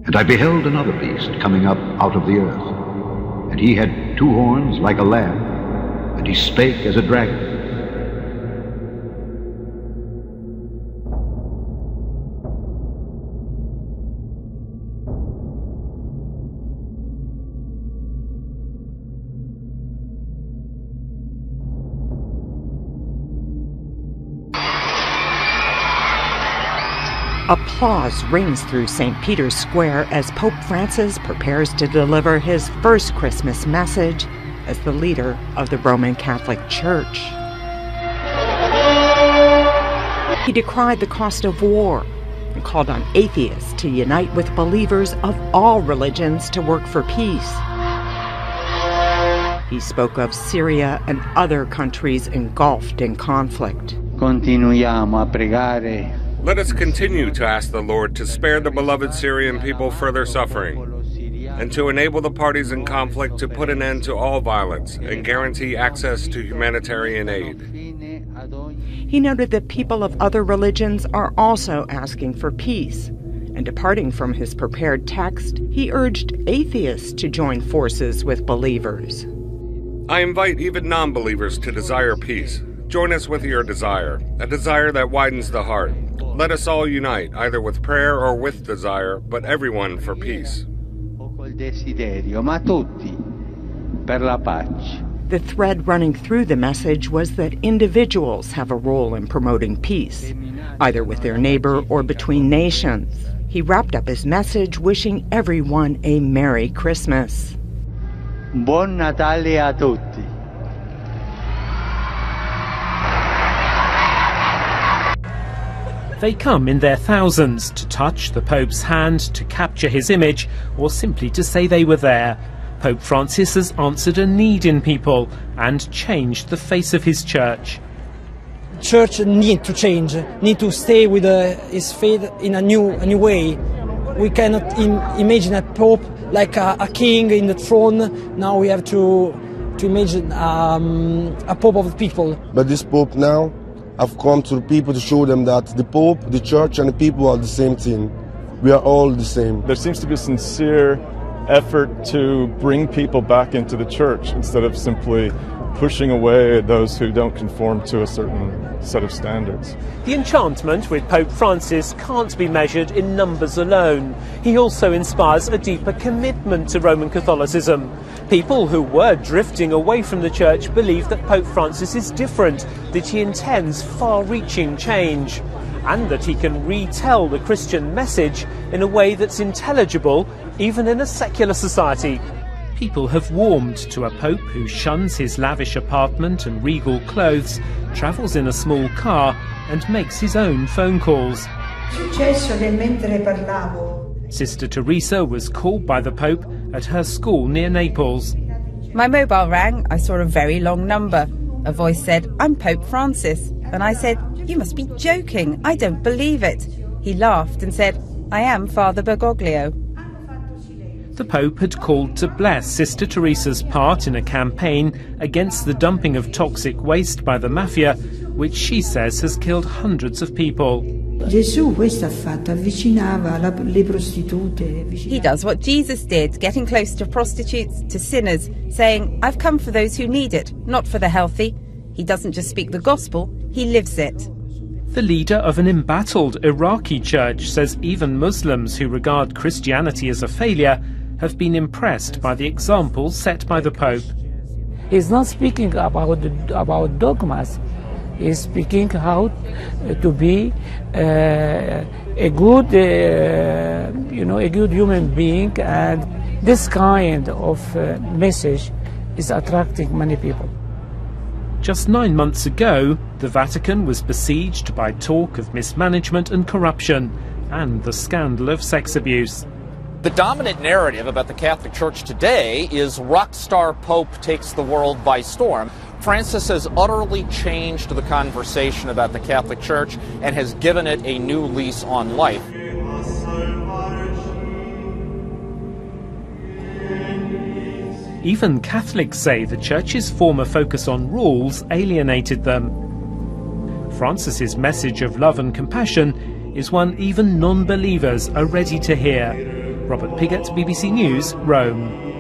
And I beheld another beast coming up out of the earth, and he had 2 horns like a lamb, and he spake as a dragon. Applause rings through St. Peter's Square as Pope Francis prepares to deliver his first Christmas message as the leader of the Roman Catholic Church. He decried the cost of war and called on atheists to unite with believers of all religions to work for peace. He spoke of Syria and other countries engulfed in conflict. Continuiamo a pregare. Let us continue to ask the Lord to spare the beloved Syrian people further suffering, and to enable the parties in conflict to put an end to all violence and guarantee access to humanitarian aid. He noted that people of other religions are also asking for peace, and departing from his prepared text, he urged atheists to join forces with believers. I invite even non-believers to desire peace. Join us with your desire, a desire that widens the heart. Let us all unite, either with prayer or with desire, but everyone for peace. The thread running through the message was that individuals have a role in promoting peace, either with their neighbor or between nations. He wrapped up his message wishing everyone a Merry Christmas. Buon Natale a tutti. They come in their thousands to touch the Pope's hand, to capture his image, or simply to say they were there. Pope Francis has answered a need in people and changed the face of his church. Church need to change, need to stay with his faith in a new way. We cannot imagine a Pope like a king in the throne. Now we have to imagine a Pope of the people. But this Pope now have come to the people to show them that the Pope, the Church and the people are the same thing. We are all the same. There seems to be a sincere effort to bring people back into the Church instead of simply pushing away those who don't conform to a certain set of standards. The enchantment with Pope Francis can't be measured in numbers alone. He also inspires a deeper commitment to Roman Catholicism. People who were drifting away from the Church believe that Pope Francis is different, that he intends far-reaching change, and that he can retell the Christian message in a way that's intelligible even in a secular society. People have warmed to a Pope who shuns his lavish apartment and regal clothes, travels in a small car and makes his own phone calls. Sister Teresa was called by the Pope at her school near Naples. My mobile rang. I saw a very long number. A voice said, "I'm Pope Francis." And I said, "You must be joking. I don't believe it." He laughed and said, "I am Father Bergoglio." The Pope had called to bless Sister Teresa's part in a campaign against the dumping of toxic waste by the mafia, which she says has killed hundreds of people. He does what Jesus did, getting close to prostitutes, to sinners, saying, "I've come for those who need it, not for the healthy." He doesn't just speak the gospel, he lives it. The leader of an embattled Iraqi church says even Muslims who regard Christianity as a failure have been impressed by the example set by the Pope. He's not speaking about dogmas. He's speaking how to be a good human being, and this kind of message is attracting many people. Just 9 months ago, the Vatican was besieged by talk of mismanagement and corruption, and the scandal of sex abuse. The dominant narrative about the Catholic Church today is rock star Pope takes the world by storm. Francis has utterly changed the conversation about the Catholic Church and has given it a new lease on life. Even Catholics say the Church's former focus on rules alienated them. Francis's message of love and compassion is one even non-believers are ready to hear. Robert Pigott, BBC News, Rome.